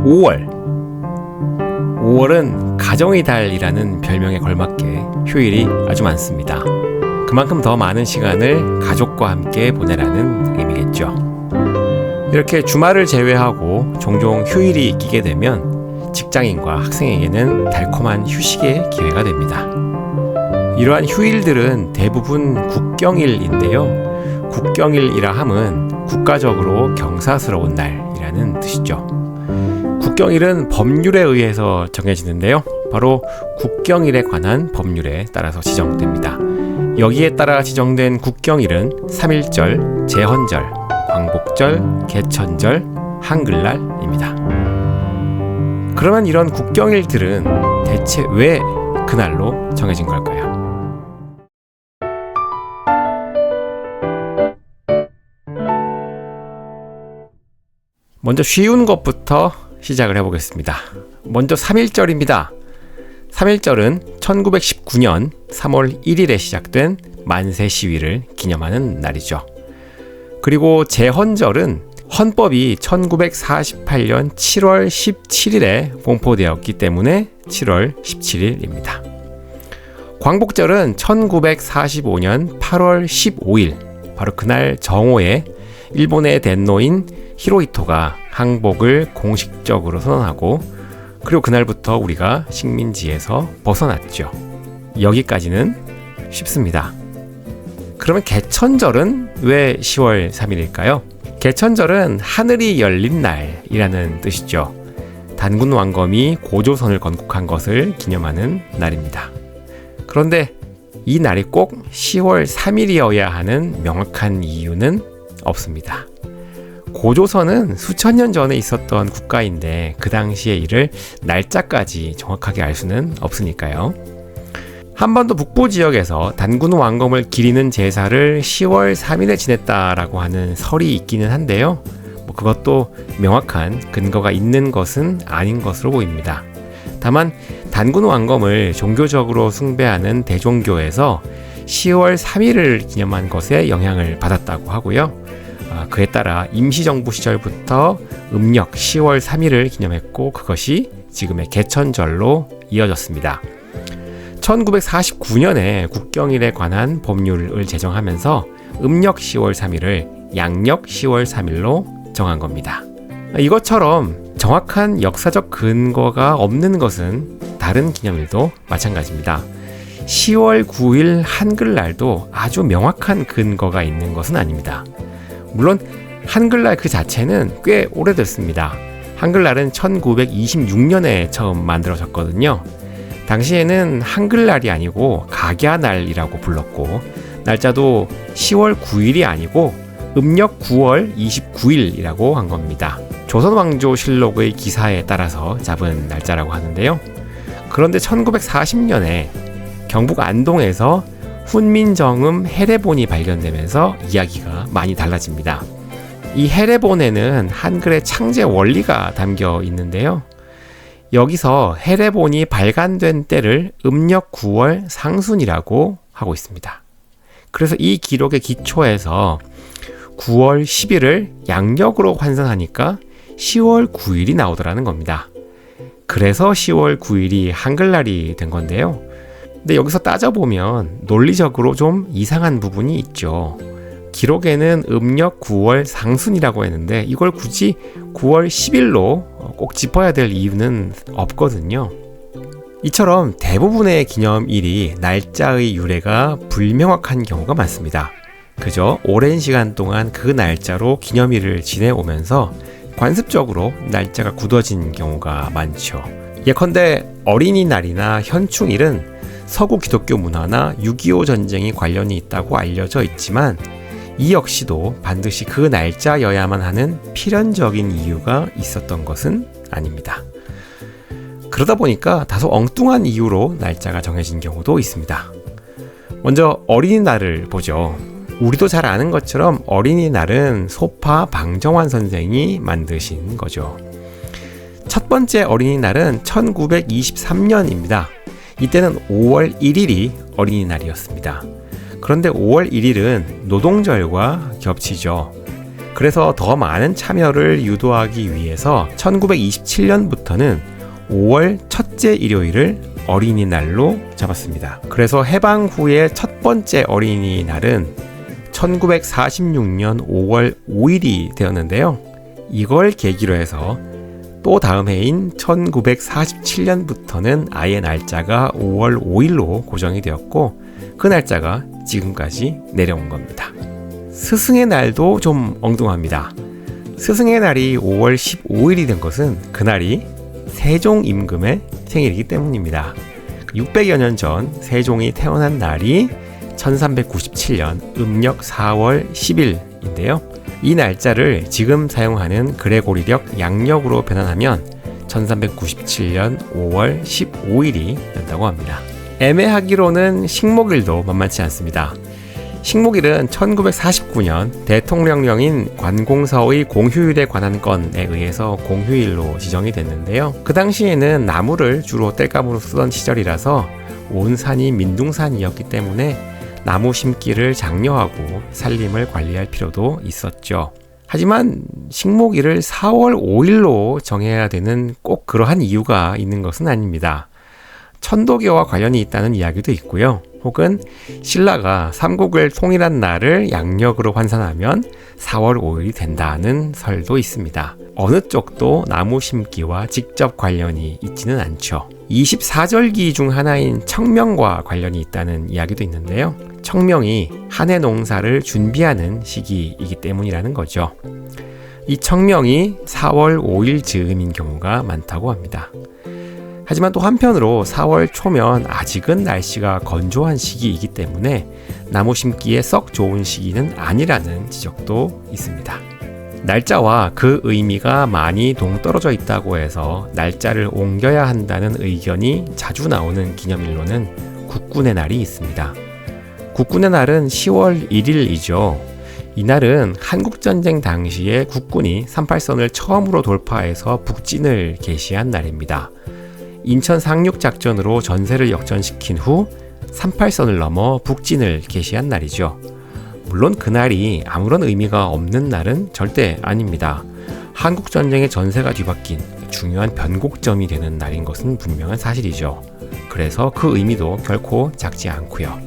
5월. 5월은 가정의 달이라는 별명에 걸맞게 휴일이 아주 많습니다. 그만큼 더 많은 시간을 가족과 함께 보내라는 의미겠죠. 이렇게 주말을 제외하고 종종 휴일이 끼게 되면 직장인과 학생에게는 달콤한 휴식의 기회가 됩니다. 이러한 휴일들은 대부분 국경일인데요. 국경일이라 함은 국가적으로 경사스러운 날이라는 뜻이죠. 국경일은 법률에 의해서 정해지는데요. 바로 국경일에 관한 법률에 따라서 지정됩니다. 여기에 따라 지정된 국경일은 3.1절, 제헌절, 광복절, 개천절, 한글날입니다. 그러면 이런 국경일들은 대체 왜 그날로 정해진 걸까요? 먼저 쉬운 것부터 시작을 해보겠습니다. 먼저 3.1절입니다. 3.1절은 1919년 3월 1일에 시작된 만세 시위를 기념하는 날이죠. 그리고 제헌절은 헌법이 1948년 7월 17일에 공포되었기 때문에 7월 17일입니다. 광복절은 1945년 8월 15일, 바로 그날 정오에 일본의 덴노인 히로히토가 항복을 공식적으로 선언하고, 그리고 그날부터 우리가 식민지에서 벗어났죠. 여기까지는 쉽습니다. 그러면 개천절은 왜 10월 3일일까요? 개천절은 하늘이 열린 날이라는 뜻이죠. 단군 왕검이 고조선을 건국한 것을 기념하는 날입니다. 그런데 이 날이 꼭 10월 3일이어야 하는 명확한 이유는 없습니다. 고조선은 수천 년 전에 있었던 국가인데 그 당시의 일을 날짜까지 정확하게 알 수는 없으니까요. 한반도 북부 지역에서 단군 왕검을 기리는 제사를 10월 3일에 지냈다라고 하는 설이 있기는 한데요. 그것도 명확한 근거가 있는 것은 아닌 것으로 보입니다. 다만 단군 왕검을 종교적으로 숭배하는 대종교에서 10월 3일을 기념한 것에 영향을 받았다고 하고요. 그에 따라 임시정부 시절부터 음력 10월 3일을 기념했고, 그것이 지금의 개천절로 이어졌습니다. 1949년에 국경일에 관한 법률을 제정하면서 음력 10월 3일을 양력 10월 3일로 정한 겁니다. 이것처럼 정확한 역사적 근거가 없는 것은 다른 기념일도 마찬가지입니다. 10월 9일 한글날도 아주 명확한 근거가 있는 것은 아닙니다. 물론 한글날 그 자체는 꽤 오래됐습니다. 한글날은 1926년에 처음 만들어졌거든요. 당시에는 한글날이 아니고 각야날이라고 불렀고, 날짜도 10월 9일이 아니고 음력 9월 29일이라고 한 겁니다. 조선왕조실록의 기사에 따라서 잡은 날짜라고 하는데요. 그런데 1940년에 경북 안동에서 훈민정음 해례본이 발견되면서 이야기가 많이 달라집니다. 이 해례본에는 한글의 창제 원리가 담겨 있는데요. 여기서 해례본이 발간된 때를 음력 9월 상순이라고 하고 있습니다. 그래서 이 기록의 기초에서 9월 10일을 양력으로 환산하니까 10월 9일이 나오더라는 겁니다. 그래서 10월 9일이 한글날이 된 건데요. 근데 여기서 따져보면 논리적으로 좀 이상한 부분이 있죠. 기록에는 음력 9월 상순이라고 했는데 이걸 굳이 9월 10일로 꼭 짚어야 될 이유는 없거든요. 이처럼 대부분의 기념일이 날짜의 유래가 불명확한 경우가 많습니다. 그저 오랜 시간 동안 그 날짜로 기념일을 지내오면서 관습적으로 날짜가 굳어진 경우가 많죠. 예컨대 어린이날이나 현충일은 서구 기독교 문화나 6.25 전쟁이 관련이 있다고 알려져 있지만, 이 역시도 반드시 그 날짜여야만 하는 필연적인 이유가 있었던 것은 아닙니다. 그러다 보니까 다소 엉뚱한 이유로 날짜가 정해진 경우도 있습니다. 먼저 어린이날을 보죠. 우리도 잘 아는 것처럼 어린이날은 소파 방정환 선생이 만드신 거죠. 첫 번째 어린이날은 1923년입니다. 이때는 5월 1일이 어린이날이었습니다. 그런데 5월 1일은 노동절과 겹치죠. 그래서 더 많은 참여를 유도하기 위해서 1927년부터는 5월 첫째 일요일을 어린이날로 잡았습니다. 그래서 해방 후의 첫 번째 어린이날은 1946년 5월 5일이 되었는데요. 이걸 계기로 해서 또 다음 해인 1947년부터는 아예 날짜가 5월 5일로 고정이 되었고 그 날짜가 지금까지 내려온 겁니다. 스승의 날도 좀 엉뚱합니다. 스승의 날이 5월 15일이 된 것은 그날이 세종 임금의 생일이기 때문입니다. 600여 년 전 세종이 태어난 날이 1397년 음력 4월 10일인데요. 이 날짜를 지금 사용하는 그레고리력 양력으로 변환하면 1397년 5월 15일이 된다고 합니다. 애매하기로는 식목일도 만만치 않습니다. 식목일은 1949년 대통령령인 관공서의 공휴일에 관한 건에 의해서 공휴일로 지정이 됐는데요. 그 당시에는 나무를 주로 땔감으로 쓰던 시절이라서 온 산이 민둥산이었기 때문에 나무 심기를 장려하고 산림을 관리할 필요도 있었죠. 하지만 식목일을 4월 5일로 정해야 되는 꼭 그러한 이유가 있는 것은 아닙니다. 천도교와 관련이 있다는 이야기도 있고요. 혹은 신라가 삼국을 통일한 날을 양력으로 환산하면 4월 5일이 된다는 설도 있습니다. 어느 쪽도 나무 심기와 직접 관련이 있지는 않죠. 24절기 중 하나인 청명과 관련이 있다는 이야기도 있는데요. 청명이 한 해 농사를 준비하는 시기이기 때문이라는 거죠. 이 청명이 4월 5일 즈음인 경우가 많다고 합니다. 하지만 또 한편으로 4월 초면 아직은 날씨가 건조한 시기이기 때문에 나무 심기에 썩 좋은 시기는 아니라는 지적도 있습니다. 날짜와 그 의미가 많이 동떨어져 있다고 해서 날짜를 옮겨야 한다는 의견이 자주 나오는 기념일로는 국군의 날이 있습니다. 국군의 날은 10월 1일이죠. 이날은 한국전쟁 당시에 국군이 38선을 처음으로 돌파해서 북진을 개시한 날입니다. 인천 상륙작전으로 전세를 역전시킨 후 38선을 넘어 북진을 개시한 날이죠. 물론 그날이 아무런 의미가 없는 날은 절대 아닙니다. 한국전쟁의 전세가 뒤바뀐 중요한 변곡점이 되는 날인 것은 분명한 사실이죠. 그래서 그 의미도 결코 작지 않고요.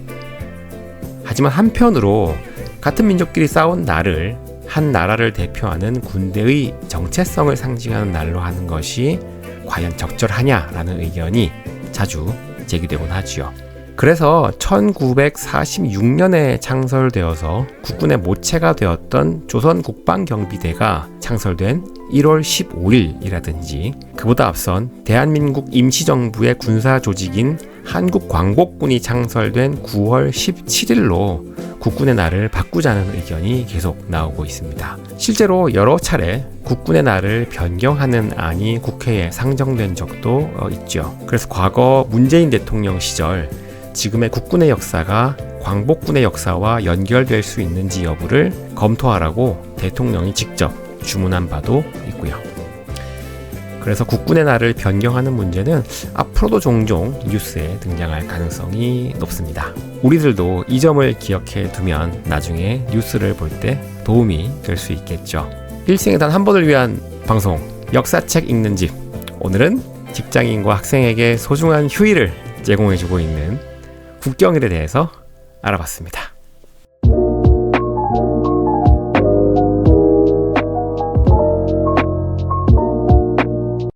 하지만 한편으로 같은 민족끼리 싸운 날을 한 나라를 대표하는 군대의 정체성을 상징하는 날로 하는 것이 과연 적절하냐라는 의견이 자주 제기되곤 하지요. 그래서 1946년에 창설되어서 국군의 모체가 되었던 조선국방경비대가 창설된 1월 15일이라든지 그보다 앞선 대한민국 임시정부의 군사조직인 한국광복군이 창설된 9월 17일로 국군의 날을 바꾸자는 의견이 계속 나오고 있습니다. 실제로 여러 차례 국군의 날을 변경하는 안이 국회에 상정된 적도 있죠. 그래서 과거 문재인 대통령 시절 지금의 국군의 역사가 광복군의 역사와 연결될 수 있는지 여부를 검토하라고 대통령이 직접 주문한 바도 있고요. 그래서 국군의 날을 변경하는 문제는 앞으로도 종종 뉴스에 등장할 가능성이 높습니다. 우리들도 이 점을 기억해 두면 나중에 뉴스를 볼 때 도움이 될 수 있겠죠. 일생에 단 한 번을 위한 방송, 역사책 읽는 집. 오늘은 직장인과 학생에게 소중한 휴일을 제공해주고 있는 국경일에 대해서 알아봤습니다.